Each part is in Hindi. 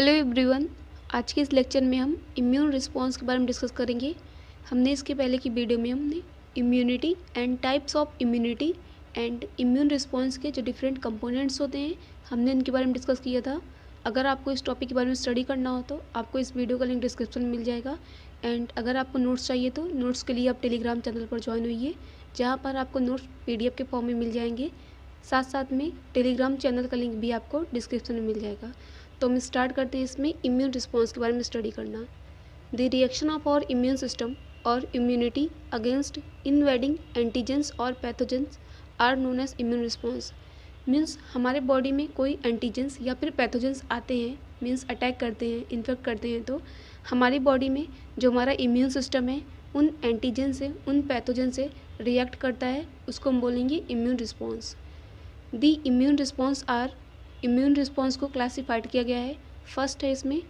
Hello everyone. आज के इस लेक्चर में हम इम्यून रिस्पॉन्स के बारे में डिस्कस करेंगे। हमने इसके पहले की वीडियो में हमने immunity and types of immunity and immune response के जो डिफरेंट कंपोनेंट्स होते हैं हमने इनके बारे में डिस्कस किया था। अगर आपको इस टॉपिक के बारे में स्टडी करना हो तो आपको इस वीडियो का लिंक डिस्क्रिप्शन में मिल जाएगा। एंड अगर आपको नोट्स चाहिए तो नोट्स के लिए आप टेलीग्राम चैनल पर ज्वाइन होइए, जहाँ पर आपको नोट्स PDF के फॉर्म में मिल जाएंगे। साथ साथ में टेलीग्राम चैनल का लिंक भी आपको डिस्क्रिप्शन में मिल जाएगा। तो हम स्टार्ट करते हैं इसमें इम्यून रिस्पॉन्स के बारे में स्टडी करना। The reaction of our immune system और इम्यूनिटी अगेंस्ट इनवेडिंग एंटीजेंस और pathogens are known as immune response. Means हमारे बॉडी में कोई एंटीजेंस या फिर पैथोजेंस आते हैं, मीन्स अटैक करते हैं, इन्फेक्ट करते हैं, तो हमारी बॉडी में जो हमारा इम्यून सिस्टम है उन एंटीजन से, उन पैथोजन से रिएक्ट करता है, उसको हम बोलेंगे immune response. The immune response are, immune response को क्लासिफाइड किया गया है। फर्स्ट है इसमें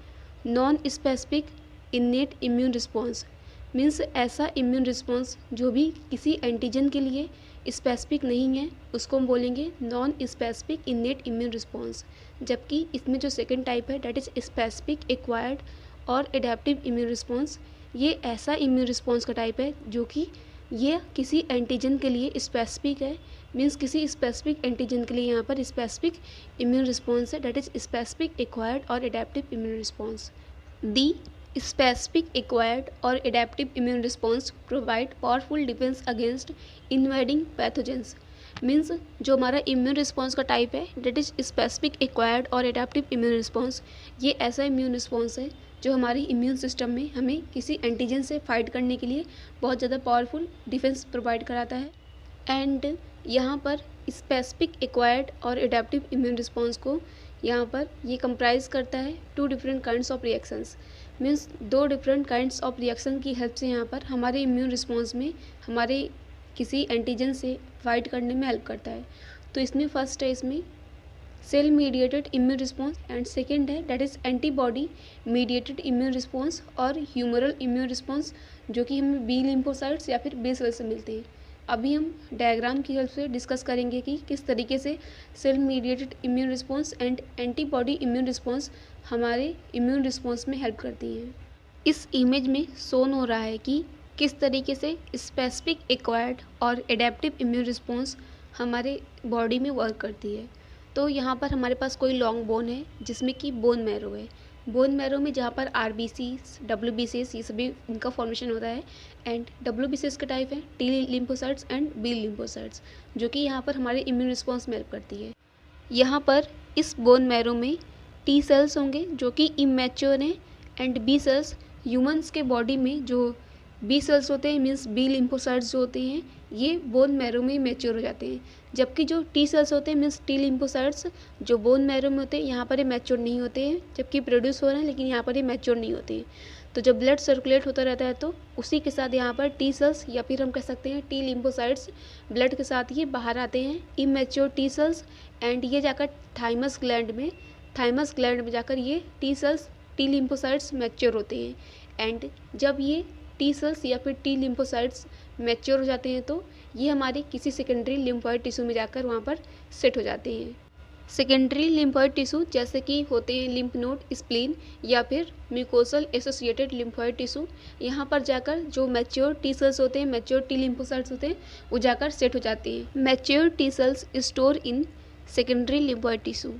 non specific innate immune response. Means ऐसा इम्यून रिस्पॉन्स जो भी किसी एंटीजन के लिए स्पेसिफिक नहीं है, उसको हम बोलेंगे non specific innate immune response. जबकि इसमें जो सेकेंड टाइप है डेट इज स्पेसिफिक एक्वायर्ड और एडेप्टिव इम्यून रिस्पॉन्स। ये ऐसा इम्यून रिस्पॉन्स का टाइप है जो कि ये किसी एंटीजन के लिए स्पेसिफिक है। मीन्स किसी स्पेसिफिक एंटीजन के लिए यहाँ पर स्पेसिफिक इम्यून रिस्पॉन्स है, डेट इज स्पेसिफिक एक्वायर्ड और adaptive immune response. The specific acquired और adaptive immune response provide powerful defence against invading pathogens. Means जो हमारा इम्यून रिस्पॉन्स का टाइप है डेट इज स्पेसिफिक एक्वायर्ड और एडेप्टिव इम्यून रिस्पॉन्स, ये ऐसा इम्यून रिस्पॉन्स है जो हमारी इम्यून सिस्टम में हमें किसी एंटीजन से फाइट करने के लिए बहुत ज़्यादा पावरफुल डिफेंस प्रोवाइड कराता है। एंड यहाँ पर स्पेसिफिक एक्वायर्ड और एडेप्टिव इम्यून रिस्पॉन्स को यहाँ पर ये कंप्राइज करता है two different kinds of reactions. Means दो डिफरेंट काइंड्स ऑफ रिएक्शन की हेल्प से यहाँ पर हमारे इम्यून रिस्पॉन्स में हमारे किसी एंटीजन से फाइट करने में हेल्प करता है। तो इसमें फर्स्ट है इसमें cell mediated immune response and second है that is antibody mediated immune response और ह्यूमरल इम्यून रिस्पॉन्स, जो कि हमें बी लिम्फोसाइट्स या फिर बी सेल से मिलते हैं। अभी हम डायग्राम की हेल्प से डिस्कस करेंगे कि किस तरीके से cell mediated immune response and antibody immune response हमारे इम्यून रिस्पॉन्स में हेल्प करती हैं। इस इमेज में शोन हो रहा है कि किस तरीके से स्पेसिफिक एक्वायर्ड और एडेप्टिव इम्यून रिस्पॉन्स हमारे बॉडी में वर्क करती है। तो यहाँ पर हमारे पास कोई लॉन्ग बोन है जिसमें कि बोन मैरो है। बोन मैरो में जहाँ पर RBCs, WBCs ये सभी इनका फॉर्मेशन होता है। एंड WBCs का टाइप है T lymphocytes and B lymphocytes, जो कि यहाँ पर हमारे इम्यून रिस्पॉन्स में हेल्प करती है। यहाँ पर इस बोन मैरो में T सेल्स होंगे जो कि इमेच्योर हैं एंड B सेल्स, ह्यूमन्स के बॉडी में जो B सेल्स होते हैं मीन्स B लिम्फोसाइट्स जो होते हैं ये बोन मैरो में मैच्योर हो जाते हैं। जबकि जो T सेल्स होते हैं मीन्स T लिम्फोसाइट्स जो बोन मैरो में होते हैं यहाँ पर ये मैच्योर नहीं होते हैं, जबकि प्रोड्यूस हो रहे हैं लेकिन यहाँ पर ये मैच्योर नहीं होते हैं। तो जब ब्लड सर्कुलेट होता रहता है तो उसी के साथ यहाँ पर T सेल्स या फिर हम कह सकते हैं T लिम्फोसाइट्स ब्लड के साथ ये बाहर आते हैं, इमेच्योर T सेल्स, एंड ये जाकर थाइमस ग्लैंड में जाकर ये T cells, T lymphocytes mature होते हैं। एंड जब ये T सेल्स या फिर T लिम्फोसाइट्स मैच्योर हो जाते हैं तो ये हमारे किसी सेकेंडरी लिम्फॉइड टिश्यू में जाकर वहाँ पर सेट हो जाते हैं। सेकेंडरी लिम्फॉइड टिश्यू जैसे कि होते हैं लिम्फ नोड, स्प्लीन या फिर म्यूकोसल एसोसिएटेड लिम्फॉइड टिश्यू, यहाँ पर जाकर जो मैच्योर T सेल्स होते हैं, मैच्योर T लिम्फोसाइट्स होते हैं, वो जाकर सेट हो जाते हैं। Mature T cells store in secondary lymphoid tissue.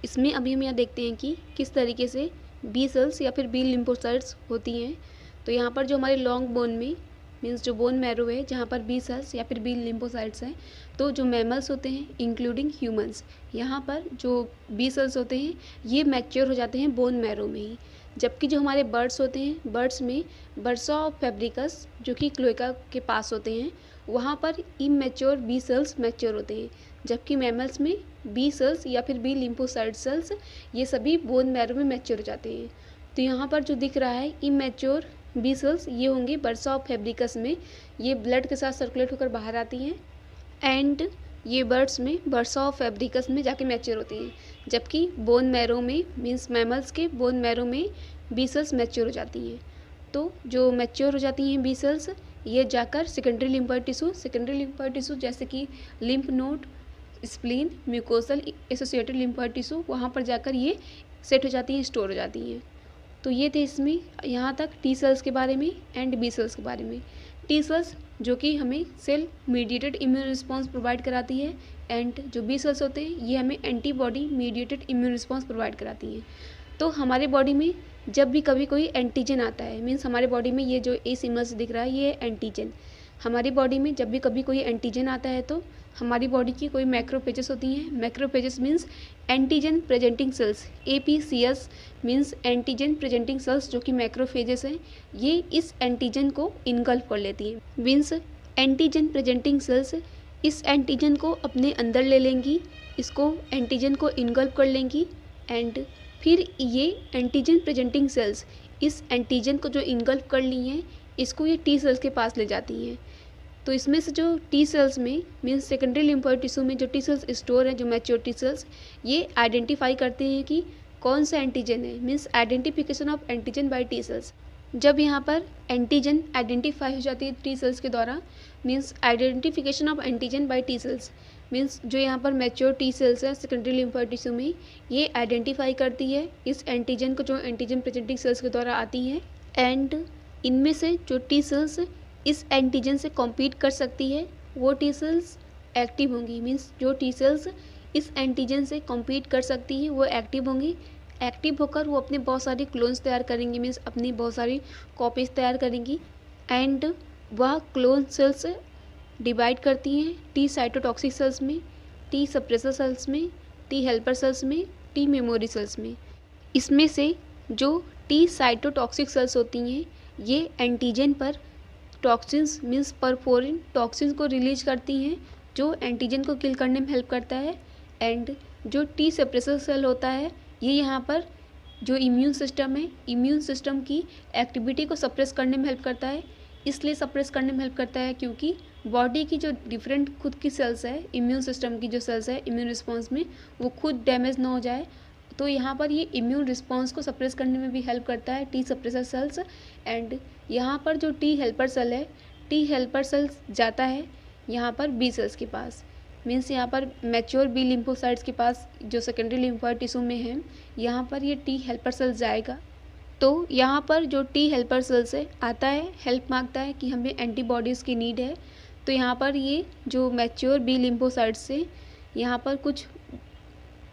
इसमें अभी हम यहाँ देखते हैं कि किस तरीके से B सेल्स या फिर B लिम्फोसाइट्स होती हैं। तो यहाँ पर जो हमारे लॉन्ग बोन में मीन्स जो बोन मैरो है जहाँ पर B सेल्स या फिर B लिम्फोसाइट्स हैं, तो जो मैमल्स होते हैं इंक्लूडिंग ह्यूमंस, यहाँ पर जो B सेल्स होते हैं ये मैच्योर हो जाते हैं बोन मैरो में ही। जबकि जो हमारे बर्ड्स होते हैं, बर्ड्स में बर्सा ऑफ फैब्रिकस जो कि क्लोएका के पास होते हैं, वहाँ पर इमेच्योर B सेल्स मैच्योर होते हैं। जबकि मैमल्स में B सेल्स या फिर B लिम्फोसाइट सेल्स ये सभी बोन मैरो में मैच्योर हो जाते हैं। तो यहाँ पर जो दिख रहा है इमेच्योर B सेल्स ये होंगे बर्सा ऑफ फैब्रिकस में, ये ब्लड के साथ सर्कुलेट होकर बाहर आती हैं एंड ये बर्ड्स में बर्सा ऑफ फैब्रिकस में जाके मैच्योर होती हैं। जबकि बोन मैरो में मीन्स मैमल्स के बोन मैरो में B सेल्स मैच्योर हो जाती हैं। तो जो मैच्योर हो जाती हैं B सेल्स ये जाकर सेकेंडरी लिम्फॉइड टिश्यू जैसे कि lymph node, spleen, mucosal associated lymphoid tissue, वहाँ पर जाकर ये सेट हो जाती हैं, स्टोर हो जाती हैं। तो ये थे इसमें यहाँ तक टी सेल्स के बारे में एंड बी सेल्स के बारे में। टी सेल्स जो कि हमें cell mediated immune response provide कराती है एंड जो बी सेल्स होते हैं ये हमें antibody mediated immune response provide कराती हैं। तो हमारे बॉडी में जब भी कभी कोई एंटीजन आता है, मीन्स हमारे बॉडी में ये जो इस इमेज से दिख रहा है ये एंटीजन, हमारी बॉडी में जब भी कभी कोई एंटीजन आता है तो हमारी बॉडी की कोई मैक्रोफेजेस होती हैं। Macrophages means antigen presenting sales, APCS means antigen presenting sales जो कि मैक्रोफेजेस हैं, ये इस एंटीजन को इनगल्फ कर लेती हैं। मीन्स एंटीजन प्रेजेंटिंग सेल्स इस एंटीजन को अपने अंदर ले लेंगी, इसको एंटीजन को इनगल्फ कर लेंगी एंड फिर ये एंटीजन प्रेजेंटिंग सेल्स इस एंटीजन को जो इनगल्फ कर ली हैं इसको ये टी सेल्स के पास ले जाती हैं। तो इसमें से जो टी सेल्स में मीन्स सेकेंडरी लिम्फोइड टिश्यू में जो टी सेल्स स्टोर हैं, जो मैच्योर टी सेल्स, ये आइडेंटिफाई करते हैं कि कौन सा एंटीजन है, means identification of antigen by T cells. जब यहाँ पर एंटीजन आइडेंटिफाई हो जाती है टी सेल्स के द्वारा, means identification of antigen by T cells, means जो यहाँ पर मैच्योर टी सेल्स है सेकेंडरी लिम्फोइड टिश्यू में, ये आइडेंटिफाई करती है इस एंटीजन को जो एंटीजन प्रेजेंटिंग सेल्स के द्वारा आती है एंड इनमें से जो टी सेल्स इस एंटीजन से कॉम्पीट कर सकती है वो टी सेल्स एक्टिव होंगी। मीन्स जो टी सेल्स इस एंटीजन से कॉम्पीट कर सकती हैं वो एक्टिव होंगी। एक्टिव होकर वो अपने बहुत सारी क्लोन्स तैयार करेंगी, मीन्स अपनी बहुत सारी कॉपीज़ तैयार करेंगी एंड वह क्लोन सेल्स डिवाइड करती हैं टी साइटोटॉक्सिक सेल्स में, टी सप्रेसर सेल्स में, टी हेल्पर सेल्स में, टी मेमोरी सेल्स में। इसमें से जो टी साइटोटॉक्सिक सेल्स होती हैं ये एंटीजन पर टॉक्सिन्स मीन्स परफोरिन टॉक्सिन्स को रिलीज करती हैं जो एंटीजन को किल करने में हेल्प करता है एंड जो टी सप्रेसर सेल होता है ये यहाँ पर जो इम्यून सिस्टम है, इम्यून सिस्टम की एक्टिविटी को सप्रेस करने में हेल्प करता है। इसलिए सप्रेस करने में हेल्प करता है क्योंकि बॉडी की जो डिफरेंट खुद की सेल्स है, इम्यून सिस्टम की जो सेल्स है इम्यून रिस्पॉन्स में, वो खुद डैमेज ना हो जाए। तो यहाँ पर ये इम्यून रिस्पॉन्स को सप्रेस करने में भी हेल्प करता है टी सप्रेसर सेल्स एंड यहाँ पर जो टी हेल्पर सेल है, टी हेल्पर सेल्स जाता है यहाँ पर बी सेल्स के पास, मीन्स यहाँ पर मैच्योर बी लिम्फोसाइट्स के पास जो सेकेंडरी लिम्फोइड टिश्यू में है, यहाँ पर ये टी हेल्पर सेल्स जाएगा। तो यहाँ पर जो टी हेल्पर सेल्स है आता है, हेल्प मांगता है कि हमें एंटीबॉडीज़ की नीड है। तो यहाँ पर ये जो मैच्योर बी लिम्फोसाइट्स से यहाँ पर कुछ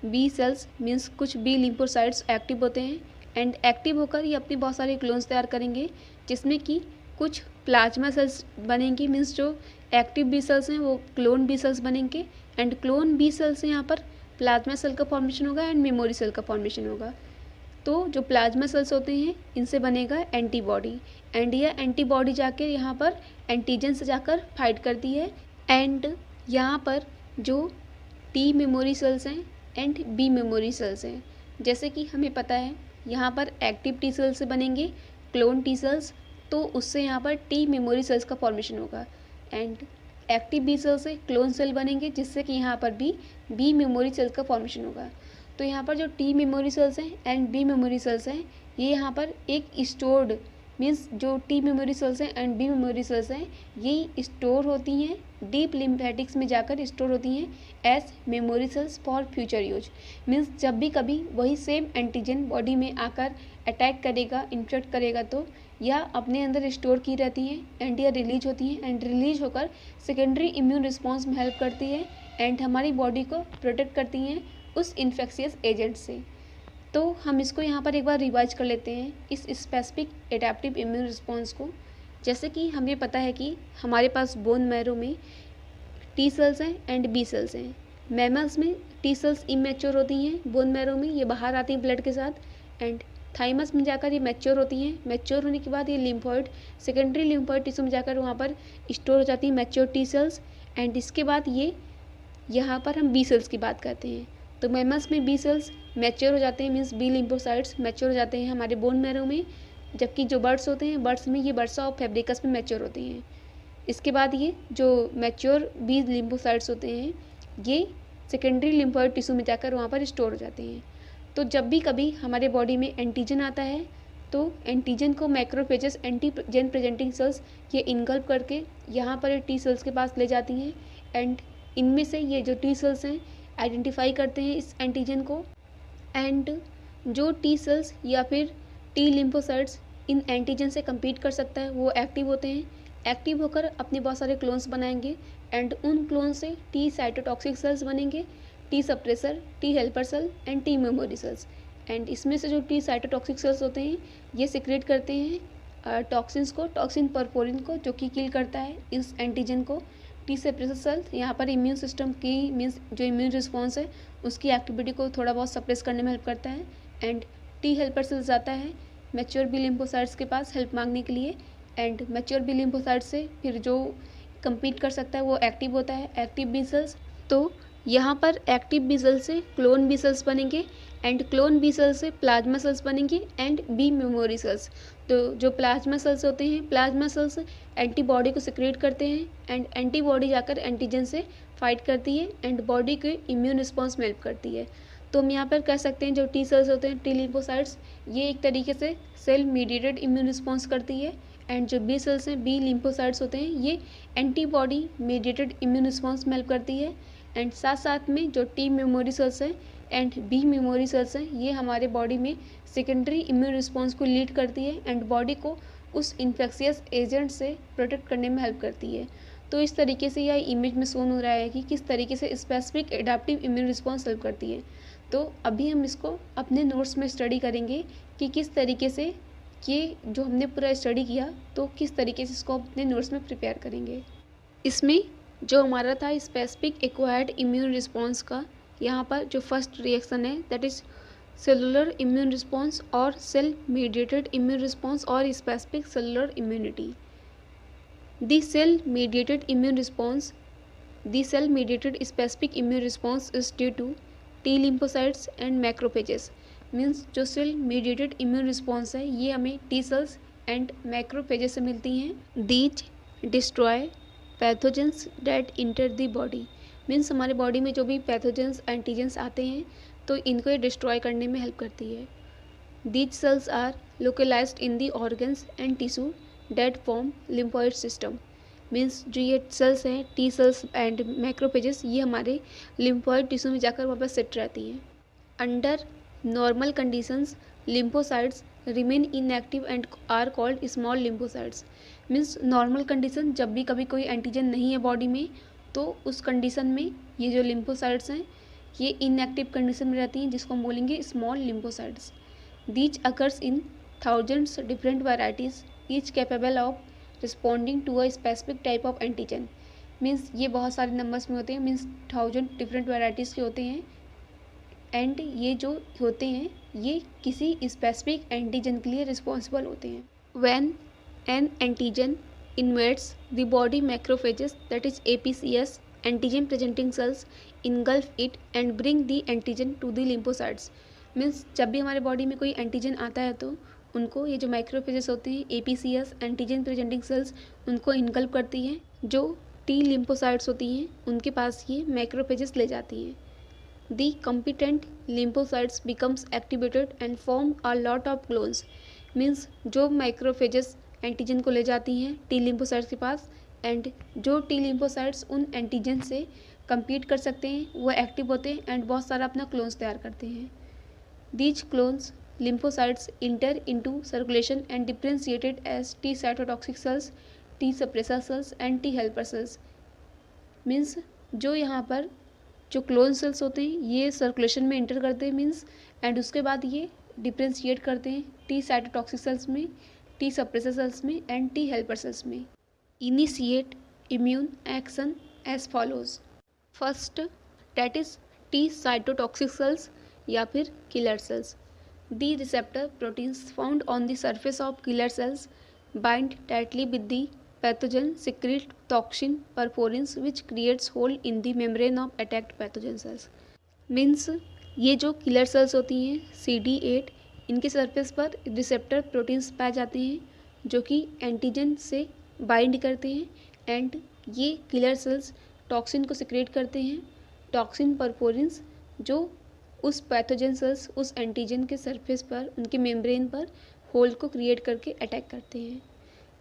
बी सेल्स मीन्स कुछ बी लिम्फोसाइट्स एक्टिव होते हैं एंड एक्टिव होकर ये अपनी बहुत सारे क्लोन्स तैयार करेंगे जिसमें कि कुछ प्लाज्मा सेल्स बनेंगी, मीन्स जो एक्टिव बी सेल्स हैं वो क्लोन बी सेल्स बनेंगे एंड क्लोन बी सेल्स से यहाँ पर प्लाज्मा सेल का फॉर्मेशन होगा एंड मेमोरी सेल का फॉर्मेशन होगा। तो जो प्लाज्मा सेल्स होते हैं इनसे बनेगा एंटीबॉडी एंड यह एंटीबॉडी जाके यहाँ पर एंटीजन से जाकर फाइट करती है एंड यहाँ पर जो टी मेमोरी सेल्स हैं एंड बी मेमोरी सेल्स हैं, जैसे कि हमें पता है यहाँ पर एक्टिव टी सेल्स से बनेंगे क्लोन टी सेल्स, तो उससे यहाँ पर टी मेमोरी सेल्स का फॉर्मेशन होगा एंड एक्टिव बी सेल से क्लोन सेल बनेंगे जिससे कि यहाँ पर भी बी मेमोरी सेल्स का फॉर्मेशन होगा। तो यहाँ पर जो टी मेमोरी सेल्स हैं एंड बी मेमोरी सेल्स हैं ये यहाँ पर एक स्टोर्ड मीन्स जो टी मेमोरी सेल्स हैं एंड बी मेमोरी सेल्स हैं ये स्टोर होती हैं डीप लिम्फेटिक्स में जाकर स्टोर होती हैं as memory cells for future use. Means जब भी कभी वही सेम एंटीजन बॉडी में आकर अटैक करेगा, इन्फेक्ट करेगा तो या अपने अंदर स्टोर की रहती हैं एंड या रिलीज होती हैं एंड रिलीज होकर सेकेंडरी इम्यून रिस्पॉन्स में हेल्प करती है एंड हमारी बॉडी को प्रोटेक्ट करती हैं उस इन्फेक्शियस एजेंट से। तो हम इसको यहाँ पर एक बार रिवाइज कर लेते हैं इस स्पेसिफिक एडेप्टिव इम्यून रिस्पॉन्स को। जैसे कि हमें पता है कि हमारे पास बोन मैरो में टी सेल्स हैं एंड बी सेल्स हैं। मैमल्स में टी सेल्स इमेच्योर होती हैं, बोन मैरो में ये बाहर आती हैं ब्लड के साथ एंड थाइमस में जाकर ये मैच्योर होती हैं। मैच्योर होने के बाद ये लिम्फोइड सेकेंडरी लिम्फोइड टिश्यू में जाकर वहाँ पर स्टोर हो जाती हैं मैच्योर टी सेल्स एंड इसके बाद ये यहाँ पर हम बी सेल्स की बात करते हैं। तो मैमल्स में बी सेल्स मैच्योर हो जाते हैं मीन्स बी लिम्फोसाइट्स मैच्योर हो जाते हैं हमारे बोन मैरो में, जबकि जो बर्ड्स होते हैं बर्ड्स में ये बर्सा ऑफ फैब्रिकस में मैच्योर होते हैं। इसके बाद ये जो मैच्योर बी लिम्फोसाइट्स होते हैं ये सेकेंडरी लिम्फोइड टिश्यू में जाकर वहाँ पर स्टोर हो जाते हैं। तो जब भी कभी हमारे बॉडी में एंटीजन आता है तो एंटीजन को मैक्रोफेजेस एंटीजन प्रेजेंटिंग सेल्स ये इनगल्फ करके यहाँ पर टी सेल्स के पास ले जाती हैं एंड इनमें से ये जो टी सेल्स हैं आइडेंटिफाई करते हैं इस एंटीजन को एंड जो टी सेल्स या फिर टी लिम्फोसाइट्स इन एंटीजन से कम्पीट कर सकता है वो एक्टिव होते हैं। एक्टिव होकर अपने बहुत सारे क्लोन्स बनाएंगे एंड उन क्लोन से टी साइटोटॉक्सिक सेल्स बनेंगे, T suppressor, T helper cell and T memory cells. And इसमें से जो टी साइटोटॉक्सिक सेल्स होते हैं ये सिक्रेट करते हैं टॉक्सिन्स को, टॉक्सिन परपोरिन को, जो कि किल करता है इस एंटीजन को। टी सप्रेसर सेल यहाँ पर इम्यून सिस्टम की मीन्स जो इम्यून रिस्पॉन्स है उसकी एक्टिविटी को थोड़ा बहुत सप्रेस करने में हेल्प करता है। एंड टी हेल्पर सेल्स जाता है मैच्योर बी लिम्फोसाइट्स के पास हेल्प मांगने के लिए। एंड मैच्योर बी लिम्फोसाइट्स से फिर जो कम्पीट कर सकता है वो एक्टिव होता है, एक्टिव बी सेल्स। तो यहाँ पर एक्टिव बी सेल्स से क्लोन बी सेल्स बनेंगे एंड क्लोन बी सेल्स से प्लाज्मा सेल्स बनेंगे एंड बी मेमोरी सेल्स। तो जो प्लाज्मा सेल्स होते हैं, प्लाज्मा सेल्स एंटीबॉडी को सिक्रेट करते हैं एंड एंटीबॉडी जाकर एंटीजन से फाइट करती है एंड बॉडी के इम्यून रिस्पॉन्स में हेल्प करती है। तो हम यहाँ पर कह सकते हैं जो टी सेल्स होते हैं, टी लिम्फोसाइट्स, ये एक तरीके से सेल मीडिएटेड इम्यून रिस्पॉन्स करती है। एंड जो बी सेल्स हैं, बी लिम्फोसाइट्स होते हैं, ये एंटीबॉडी मीडिएटेड इम्यून रिस्पॉन्स में हेल्प करती है। एंड साथ साथ में जो टी मेमोरी सेल्स हैं एंड बी मेमोरी सेल्स हैं, ये हमारे बॉडी में सेकेंडरी इम्यून रिस्पॉन्स को लीड करती है एंड बॉडी को उस इन्फेक्शियस एजेंट से प्रोटेक्ट करने में हेल्प करती है। तो इस तरीके से यह इमेज में शोन हो रहा है कि किस तरीके से specific adaptive immune response help करती है। तो अभी हम इसको अपने नोट्स में स्टडी करेंगे कि किस तरीके से ये जो हमने पूरा स्टडी किया तो किस तरीके से इसको अपने नोट्स में प्रिपेयर करेंगे। इसमें जो हमारा था स्पेसिफिक एक्वायर्ड इम्यून रिस्पॉन्स का, यहाँ पर जो फर्स्ट रिएक्शन है that is cellular immune response और सेल मीडिएटेड इम्यून रिस्पॉन्स और specific cellular immunity. The cell mediated immune response, the cell mediated specific immune response is due to T lymphocytes and macrophages. Means जो सेल मीडिएटेड इम्यून रिस्पॉन्स है ये हमें टी सेल्स एंड मैक्रोफेजेस से मिलती हैं। These destroy pathogens that enter the body. Means हमारे बॉडी में जो भी पैथोजेंस एंटीजेंस आते हैं तो इनको ये डिस्ट्रॉय करने में हेल्प करती है। These cells are localized in the organs and tissue that form lymphoid system. Means जो ये सेल्स हैं, टी सेल्स एंड मैक्रोफेजेस, ये हमारे लिम्फोइड टिश्यू में जाकर वहाँ पर सेट रहती हैं। Under normal conditions lymphocytes remain inactive and are called small lymphocytes. Means normal condition, जब भी कभी कोई एंटीजन नहीं है बॉडी में तो उस कंडीशन में ये जो लिम्फोसाइट्स हैं ये इनएक्टिव कंडीशन में रहती हैं, जिसको हम बोलेंगे small lymphocytes. These occur in thousands different varieties each capable of responding to a specific type of antigen. Means ये बहुत सारे नंबर्स में होते हैं, मीन्स 1000 डिफरेंट वैराइटीज़ के होते हैं एंड ये जो होते हैं ये किसी स्पेसिफिक एंटीजन के लिए रिस्पॉन्सिबल होते हैं। When an antigen invades the body macrophages, that is APCS, antigen presenting cells engulf it and bring the antigen to the lymphocytes। Means जब भी हमारे बॉडी में कोई एंटीजन आता है तो उनको ये जो माइक्रोफेजेस होते हैं APCS, एंटीजन प्रेजेंटिंग सेल्स, उनको इनगल्फ करती हैं। जो टी लिम्फोसाइट्स होती हैं उनके पास ये माइक्रोफेजेस ले जाती हैं। The competent lymphocytes becomes activated and form a lot of clones। Means जो माइक्रोफेजेस एंटीजन को ले जाती हैं टी लिम्फोसाइट्स के पास एंड जो टी लिम्फोसाइट्स उन एंटीजन से कम्पीट कर सकते हैं वो एक्टिव होते हैं एंड बहुत सारा अपना क्लोन्स तैयार करते हैं। These clones lymphocytes enter into circulation and differentiated as T cytotoxic cells, T suppressor cells and T helper cells. Means जो यहाँ पर जो क्लोन सेल्स होते हैं ये सर्कुलेशन में इंटर करते हैं मीन्स एंड उसके बाद ये डिफरेंशिएट करते हैं टी साइटोटॉक्सिक सेल्स में, टी सप्रेसर सेल्स में एंड टी हेल्पर सेल्स में। Initiate immune action as follows. First that is T cytotoxic cells या फिर killer cells. The receptor proteins found on the surface of killer cells bind tightly with the pathogen, secrete toxin perforins which creates hole in the membrane of attacked pathogen cells। Means ये जो किलर सेल्स होती हैं CD8, इनके सरफेस पर रिसेप्टर प्रोटीन्स पाए जाते हैं जो कि एंटीजन से बाइंड करते हैं एंड ये किलर सेल्स टॉक्सिन को सिक्रेट करते हैं। टॉक्सिन परफोरिन्स जो उस पैथोजन सेल्स, उस एंटीजन के सरफेस पर, उनके मेम्ब्रेन पर होल को क्रिएट करके अटैक करते हैं।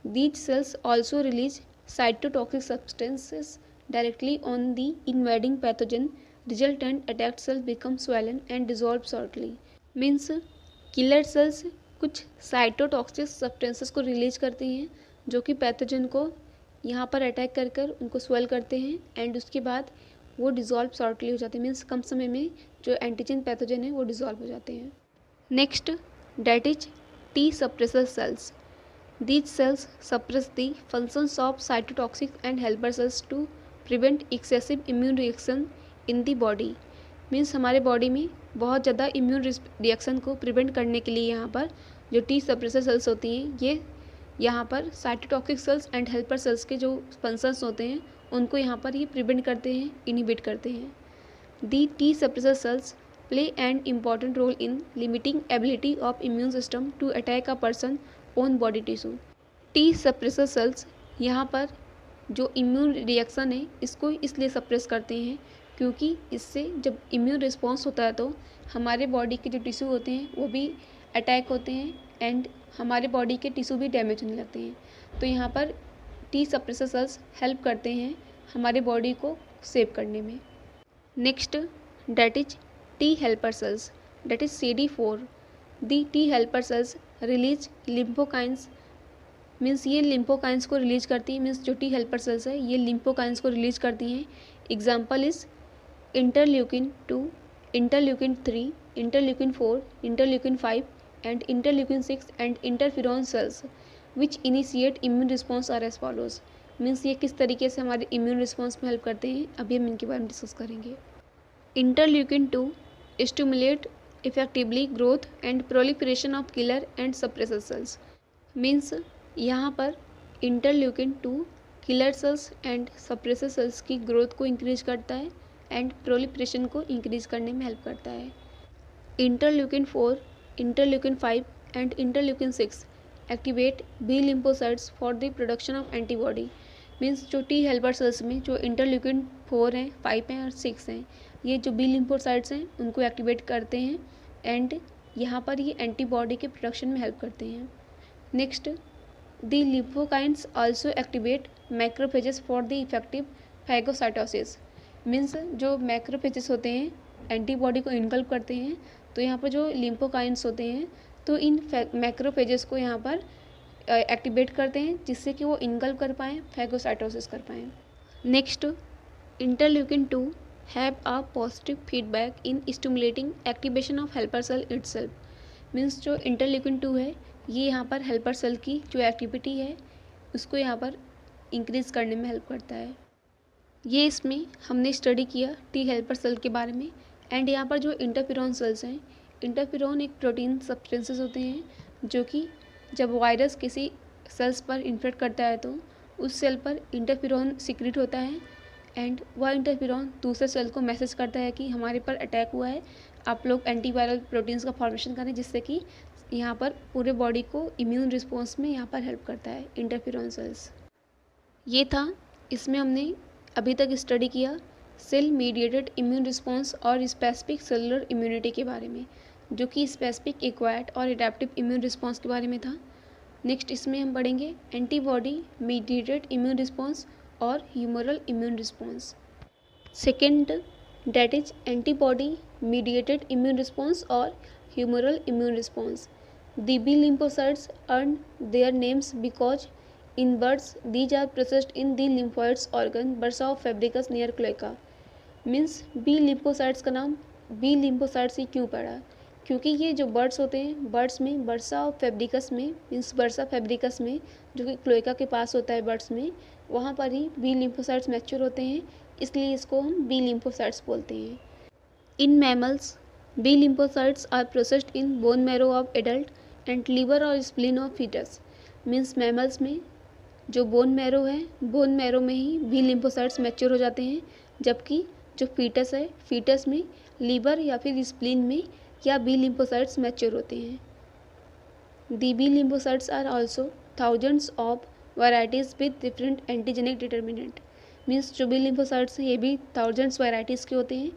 These cells also release cytotoxic substances directly on the invading pathogen, resultant attacked cell become swollen and dissolve shortly। Means killer cells कुछ साइटोटॉक्सिक सब्सटेंसेस को रिलीज करती हैं जो कि पैथोजन को यहाँ पर अटैक कर कर उनको स्वेल करते हैं एंड उसके बाद वो डिज़ोल्व शॉर्टली हो जाते हैं, मीन्स कम समय में जो एंटीजन पैथोजन है वो डिज़ोल्व हो जाते हैं। Next that is T suppressor cells. These cells suppress the functions of cytotoxic and helper cells to prevent excessive immune reaction in the body। Means हमारे बॉडी में बहुत ज़्यादा इम्यून रिएक्शन को प्रिवेंट करने के लिए यहाँ पर जो टी सप्रेसर सेल्स होती हैं ये यहाँ पर cytotoxic cells and helper cells के जो फंक्शंस होते हैं उनको यहाँ पर ये प्रिवेंट करते हैं, इनिबिट करते हैं। The T suppressor cells play an important role in limiting ability of immune system to attack a person own body tissue. T suppressor cells यहाँ पर जो इम्यून रिएक्शन है इसको इसलिए सप्रेस करते हैं क्योंकि इससे जब इम्यून रिस्पॉन्स होता है तो हमारे बॉडी के जो टिश्यू होते हैं वो भी अटैक होते हैं एंड हमारे बॉडी के टिश्यू भी डैमेज होने लगते हैं। तो यहाँ पर टी सप्रेसर सेल्स हेल्प करते हैं हमारे बॉडी को सेव करने में। Next that is T helper cells, that is CD4। The T helper cells release lymphokines, means ये लिम्फोकाइंस को रिलीज करती है, मीन्स जो टी हेल्पर सेल्स है ये लिम्फोकाइंस को रिलीज करती हैं। Example is interleukin 2, interleukin 3, interleukin 4, interleukin 5 and interleukin 6 and interferon cells which initiate immune response are as follows. Means ये किस तरीके से हमारे इम्यून रिस्पॉन्स में हेल्प करते हैं अभी हम इनके बारे में डिस्कस करेंगे। Interleukin 2 stimulate effectively growth and proliferation of killer and suppressor cells. Means यहाँ पर interleukin 2 killer cells and suppressor cells की ग्रोथ को इंक्रीज करता है एंड प्रोलिफरेशन को इंक्रीज करने में हेल्प करता है। Interleukin 4, interleukin 5 and interleukin 6 activate B lymphocytes for the production of antibody. Means जो टी हेल्पर सेल्स में जो इंटरल्यूकिन 4 हैं, 5 हैं और 6 हैं, ये जो बी लिम्फोसाइट्स हैं उनको एक्टिवेट करते हैं एंड यहाँ पर ये एंटीबॉडी के प्रोडक्शन में हेल्प करते हैं। Next the lymphokines also activate macrophages for the effective phagocytosis. Means जो मैक्रोफेजेस होते हैं एंटीबॉडी को इनकल्प करते हैं, तो यहाँ पर जो लिम्फोकाइंस होते हैं तो इन मैक्रोफेजेस को यहाँ पर एक्टिवेट करते हैं जिससे कि वो इनकल्प कर पाएँ, फैगोसाइटोसिस कर पाएँ। Next interleukin 2 have a positive feedback in stimulating activation of helper cell itself। Means जो इंटरल्यूकिन 2 है ये यहाँ पर हेल्पर सेल की जो एक्टिविटी है उसको यहाँ पर इंक्रीज करने में हेल्प करता है। ये इसमें हमने स्टडी किया टी हेल्पर सेल के बारे में एंड यहाँ पर जो इंटरफिरॉन सेल्स हैं, इंटरफिरॉन एक प्रोटीन सब्सटेंसेस होते हैं जो कि जब वायरस किसी सेल्स पर इन्फेक्ट करता है तो उस सेल पर इंटरफिरॉन सिक्रीट होता है एंड वह इंटरफिरॉन दूसरे सेल को मैसेज करता है कि हमारे पर अटैक हुआ है, आप लोग एंटीवायरल प्रोटीन्स का फॉर्मेशन करें, जिससे कि यहाँ पर पूरे बॉडी को इम्यून रिस्पॉन्स में यहाँ पर हेल्प करता है इंटरफिरॉन सेल्स। ये था, इसमें हमने अभी तक स्टडी किया सेल मीडिएटेड इम्यून रिस्पॉन्स और स्पेसिफिक सेलुलर इम्यूनिटी के बारे में, जो कि स्पेसिफिक एक्वायर्ड और एडेप्टिव इम्यून रिस्पॉन्स के बारे में था। नेक्स्ट इसमें हम पढ़ेंगे एंटीबॉडी मीडिएटेड इम्यून रिस्पॉन्स और humoral immune response. Second that is antibody mediated immune response और humoral immune response. The b lymphocytes earned their names because in birds these are processed in the lymphoids organ bursa of fabricus near cloaca। मीन्स बी lymphocytes का नाम बी lymphocytes ही क्यों पड़ा, क्योंकि ये जो बर्ड्स होते हैं, बर्ड्स में बर्सा ऑफ फेब्रिकस में, मीन्स बर्सा फेब्रिकस में जो कि क्लोएका के पास होता है बर्ड्स में, वहाँ पर ही बी लिम्फोसाइट्स मैच्योर होते हैं, इसलिए इसको हम बी लिम्फोसाइट्स बोलते हैं। In mammals b lymphocytes are processed in bone marrow of adult and liver और spleen of foetus. Means mammals में जो बोन मैरो है, बोन मैरो में ही बी लिम्फोसाइट्स मैच्योर हो जाते हैं, जबकि जो फीटस है, फीटस में लीवर या फिर स्प्लीन में या बी लिम्फोसाइट्स मैच्योर होते हैं। The b lymphocytes are also thousands of varieties with different antigenic determinant. Means जो बी लिम्फोसाइट्स हैं ये भी थाउजेंड्स वैराइटीज़ के होते हैं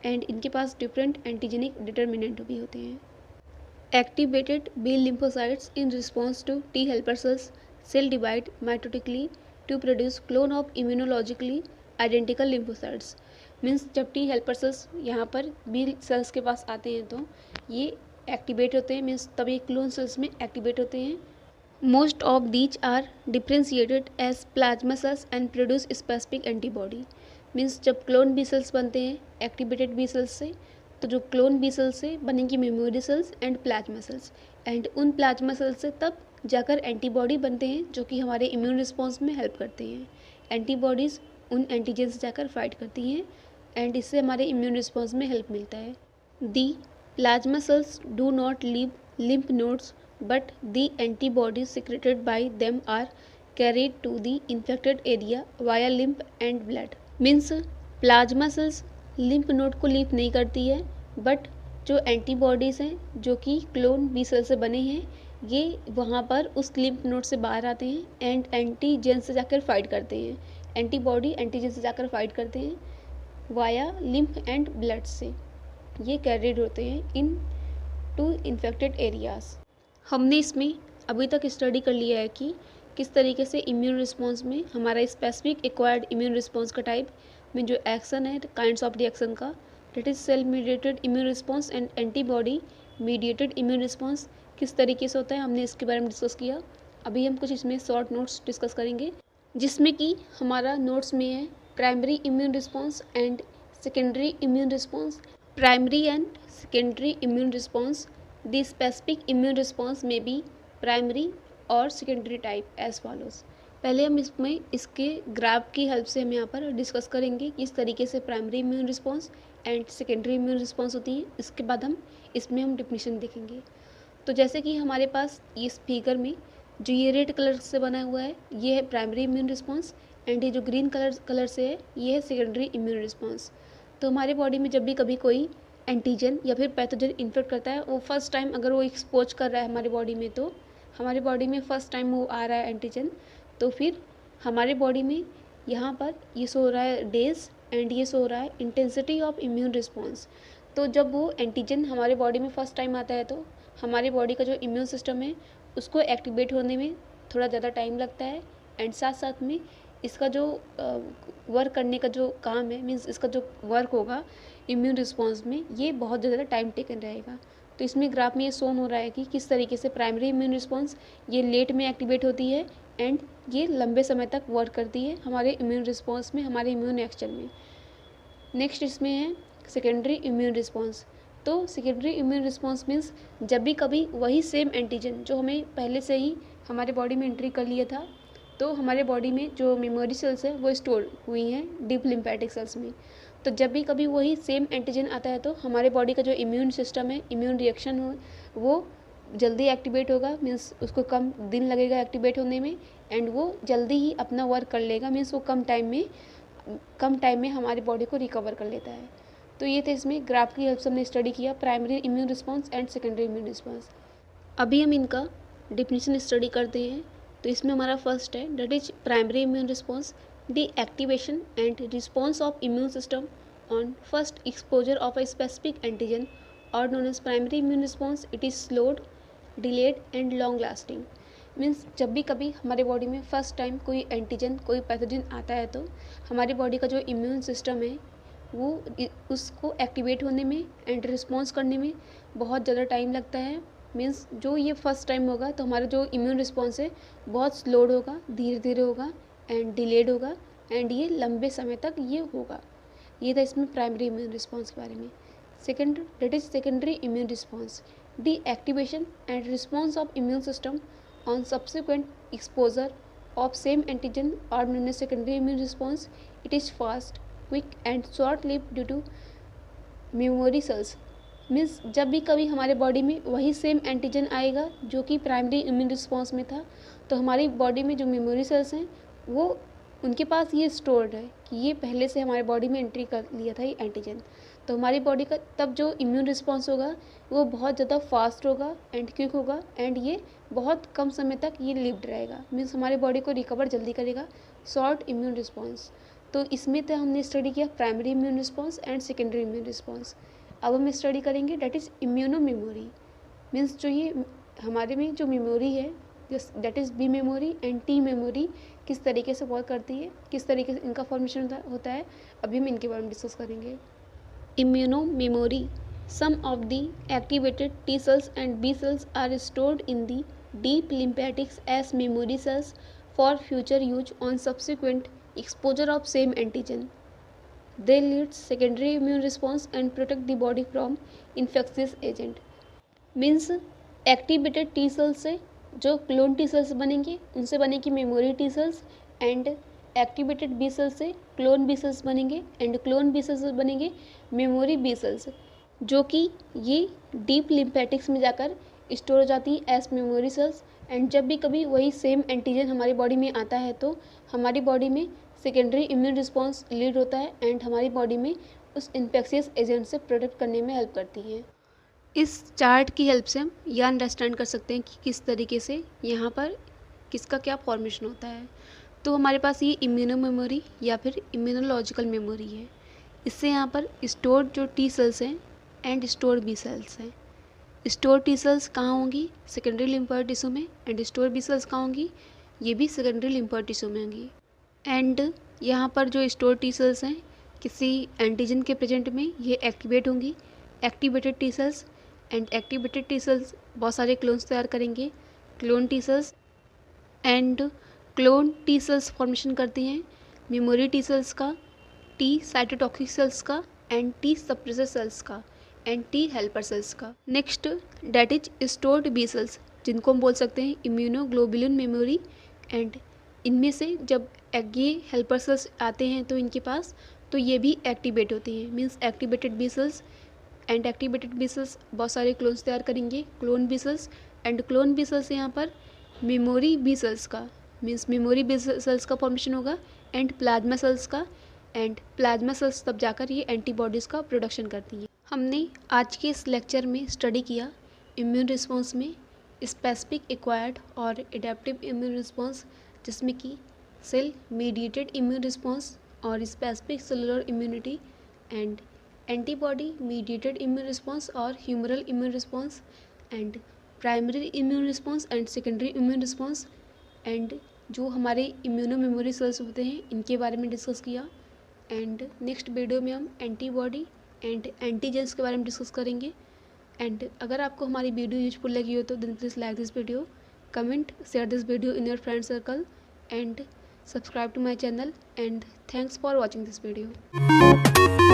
एंड इनके पास डिफरेंट एंटीजेनिक डिटर्मिनेंट भी होते हैं। Activated B lymphocytes in response to T helper cells cell divide mitotically to produce clone of immunologically identical lymphocytes. Means जब टी हेल्पर सेल्स यहाँ पर बी सेल्स के पास आते हैं तो ये एक्टिवेट होते हैं, मीन्स तब ये क्लोन सेल्स में एक्टिवेट होते हैं। Most of these are differentiated as plasma cells and produce specific antibody. Means जब क्लोन बी सेल्स बनते हैं एक्टिवेटेड बी सेल्स से, तो जो क्लोन बी सेल्स से बनेंगी memory cells and plasma cells, and उन प्लाज्मा सेल्स से तब जाकर एंटीबॉडी बनते हैं जो कि हमारे इम्यून रिस्पॉन्स में हेल्प करते हैं। एंटीबॉडीज़ उन एंटीजन से जाकर फाइट करती हैं एंड इससे हमारे इम्यून रिस्पॉन्स में हेल्प मिलता है। The plasma cells do not leave lymph nodes but the antibodies secreted by them are carried to the infected area via lymph and blood। Means plasma cells lymph node को लीव नहीं करती है, बट जो एंटीबॉडीज़ हैं जो कि क्लोन बी सेल से बने हैं ये वहाँ पर उस लिम्फ नोड से बाहर आते हैं एंड एंटीजन से जाकर फाइट करते हैं। एंटीबॉडी एंटीजन से जाकर फाइट करते हैं वाया लिम्फ एंड ब्लड से, ये कैरिड होते हैं इन टू इन्फेक्टेड एरियाज। हमने इसमें अभी तक स्टडी कर लिया है कि किस तरीके से इम्यून रिस्पॉन्स में हमारा स्पेसिफिक एक्वायर्ड इम्यून रिस्पॉन्स का टाइप में जो एक्शन है काइंड्स ऑफ रिएक्शन का, that is cell mediated immune response and antibody mediated immune response किस तरीके से होता है, हमने इसके बारे में डिस्कस किया। अभी हम कुछ इसमें शॉर्ट नोट्स डिस्कस करेंगे, जिसमें कि हमारा नोट्स में है primary immune response and secondary immune response. Primary and secondary immune response. The specific immune response may be primary or secondary type as follows। पहले हम इसमें इसके ग्राफ की हेल्प से हम यहाँ पर डिस्कस करेंगे किस तरीके से primary immune response and secondary immune response होती है। इसके बाद इसमें हम डिफिनीशन देखेंगे। तो जैसे कि हमारे पास इस फिगर में जो ये रेड कलर से बना हुआ है ये है प्राइमरी इम्यून रिस्पॉन्स एंड ये जो ग्रीन कलर से है ये है सेकेंडरी इम्यून रिस्पॉन्स। तो हमारे बॉडी में जब भी कभी कोई एंटीजन या फिर पैथोजन इन्फेक्ट करता है, वो फर्स्ट टाइम अगर वो एक्सपोज कर रहा है हमारे बॉडी में, तो हमारे बॉडी में फर्स्ट टाइम वो आ रहा है एंटीजन, तो फिर हमारे बॉडी में यहाँ पर ये सो रहा है डेज एंड ये सो रहा है इंटेंसिटी ऑफ इम्यून रिस्पॉन्स। तो जब वो एंटीजन हमारे बॉडी में फर्स्ट टाइम आता है तो हमारे बॉडी का जो इम्यून सिस्टम है उसको एक्टिवेट होने में थोड़ा ज़्यादा टाइम लगता है एंड साथ साथ में इसका जो वर्क करने का जो काम है, मीन्स इसका जो वर्क होगा इम्यून रिस्पॉन्स में, ये बहुत ज़्यादा टाइम टेकन रहेगा। तो इसमें ग्राफ में ये शोन हो रहा है कि किस तरीके से प्राइमरी इम्यून रिस्पॉन्स ये लेट में एक्टिवेट होती है एंड ये लंबे समय तक वर्क करती है हमारे इम्यून रिस्पॉन्स में, हमारे इम्यून एक्शन में। नेक्स्ट इसमें है सेकेंडरी इम्यून रिस्पॉन्स। तो सेकेंडरी इम्यून रिस्पॉन्स मीन्स जब भी कभी वही सेम एंटीजन जो हमें पहले से ही हमारे बॉडी में एंट्री कर लिया था, तो हमारे बॉडी में जो मेमोरी सेल्स है वो स्टोर हुई हैं डीप लिम्फेटिक सेल्स में, तो जब भी कभी वही सेम एंटीजन आता है तो हमारे बॉडी का जो इम्यून सिस्टम है, इम्यून रिएक्शन हो, वो जल्दी एक्टिवेट होगा। मीन्स उसको कम दिन लगेगा एक्टिवेट होने में एंड वो जल्दी ही अपना वर्क कर लेगा। मीन्स वो कम टाइम में हमारी बॉडी को रिकवर कर लेता है। तो ये थे इसमें ग्राफ की हेल्प से हमने स्टडी किया primary immune response and secondary immune response. अभी हम इनका डिफिनीशन स्टडी करते हैं। तो इसमें हमारा फर्स्ट है that is primary immune response, the activation and response of immune system on first exposure of a specific antigen और known as primary immune response. It is slowed, delayed and long lasting. Means जब भी कभी हमारे बॉडी में फर्स्ट टाइम कोई एंटीजन कोई पैथोजन आता है तो हमारी बॉडी का जो इम्यून सिस्टम है वो उसको एक्टिवेट होने में एंड रिस्पॉन्स करने में बहुत ज़्यादा टाइम लगता है। मीन्स जो ये फर्स्ट टाइम होगा तो हमारा जो इम्यून रिस्पॉन्स है बहुत स्लोड होगा, धीरे धीरे होगा एंड डिलेड होगा एंड ये लंबे समय तक ये होगा। ये था इसमें प्राइमरी इम्यून रिस्पॉन्स के बारे में। Second that is secondary immune response, the activation and response of immune system on subsequent exposure of same antigen और known as secondary immune response. It is fast, quick and short lived due to memory cells. Means जब भी कभी हमारे बॉडी में वही सेम एंटीजन आएगा जो कि प्राइमरी इम्यून रिस्पॉन्स में था, तो हमारी बॉडी में जो मेमोरी सेल्स हैं वो उनके पास ये स्टोर्ड है कि ये पहले से हमारे बॉडी में एंट्री कर लिया था ये एंटीजन। तो हमारी बॉडी का तब जो इम्यून रिस्पॉन्स होगा वो बहुत ज़्यादा फास्ट होगा एंड क्विक होगा एंड ये बहुत कम समय तक ये लिव्ड रहेगा। मीन्स हमारी बॉडी को रिकवर जल्दी करेगा, शॉर्ट इम्यून रिस्पॉन्स। तो इसमें तो हमने स्टडी किया primary immune response and secondary immune response. अब हम स्टडी करेंगे that is immuno memory. Means जो ये हमारे में जो मेमोरी है that is B memory and T memory किस तरीके से वर्क करती है, किस तरीके से इनका फॉर्मेशन होता है, अभी हम इनके बारे में डिस्कस करेंगे। Immuno memory Some of the activated T cells and B cells are stored in the deep lymphatics as memory cells for future use on subsequent exposure of same antigen. They lead secondary immune response and protect the body from infectious agent. Means activated T cells से जो क्लोन टी सेल्स बनेंगे उनसे बनेगी memory T cells, and activated B cells से क्लोन बी सेल्स बनेंगे, एंड क्लोन बी सेल्स बनेंगे मेमोरी बी सेल्स, जो कि ये डीप लिम्फेटिक्स में जाकर स्टोर हो जाती हैं एज मेमोरी सेल्स। एंड जब भी कभी वही सेम एंटीजन हमारी बॉडी में आता है तो हमारी बॉडी में सेकेंडरी इम्यून रिस्पॉन्स लीड होता है एंड हमारी बॉडी में उस इन्फेक्शियस एजेंट से प्रोटेक्ट करने में हेल्प करती हैं। इस चार्ट की हेल्प से हम यह अंडरस्टैंड कर सकते हैं कि किस तरीके से यहाँ पर किसका क्या फॉर्मेशन होता है। तो हमारे पास ये इम्यूनो मेमोरी या फिर इम्यूनोलॉजिकल मेमोरी है। इससे यहाँ पर स्टोर्ड जो टी सेल्स हैं एंड स्टोर्ड बी सेल्स हैं। स्टोर टी सेल्स कहाँ होंगी? सेकेंडरी लिम्फोइड टिश्यू में। एंड स्टोर बी सेल्स कहाँ होंगी? ये भी सेकेंडरी लिम्फोइड टिश्यू में होंगी। एंड यहाँ पर जो स्टोर टी सेल्स हैं किसी एंटीजन के प्रेजेंट में ये एक्टिवेट होंगी, activated T cells. And activated T cells बहुत सारे क्लोन्स तैयार करेंगे, clone T cells. And clone T cells formation करती हैं मेमोरी टी सेल्स का, टी साइटोटॉक्सिक सेल्स का, एंड टी सप्रेसर सेल्स का, एंड टी हेल्पर सेल्स का। Next that is stored B cells, जिनको हम बोल सकते हैं इम्यूनोग्लोबुलिन मेमोरी। एंड इनमें से जब ये हेल्पर सेल्स आते हैं तो इनके पास तो ये भी एक्टिवेट होती हैं, means activated B cells. And activated B cells बहुत सारे क्लोन्स तैयार करेंगे, clone B cells. And clone B cells यहाँ पर मेमोरी बी सेल्स का, मीन्स मेमोरी बी सेल्स का फॉर्मेशन होगा, एंड प्लाज्मा सेल्स का। एंड प्लाज्मा सेल्स तब जाकर ये एंटीबॉडीज़ का प्रोडक्शन करती हैं। हमने आज के इस लेक्चर में स्टडी किया इम्यून रिस्पॉन्स में स्पेसिफिक एक्वायर्ड और एडेप्टिव इम्यून रिस्पॉन्स, जिसमें कि सेल मीडिएटेड इम्यून रिस्पॉन्स और specific cellular immunity, and antibody mediated immune response और humoral immune response, and primary immune response and secondary immune response. And जो हमारे इम्यूनो मेमोरी सेल्स होते हैं इनके बारे में डिस्कस किया। एंड नेक्स्ट वीडियो में हम एंटीबॉडी एंड एंटीजेंस के बारे में डिस्कस करेंगे। एंड अगर आपको हमारी वीडियो यूजफुल लगी हो तो then please like this video, comment, share this video in your friend circle, and subscribe to my channel, and thanks for watching this video.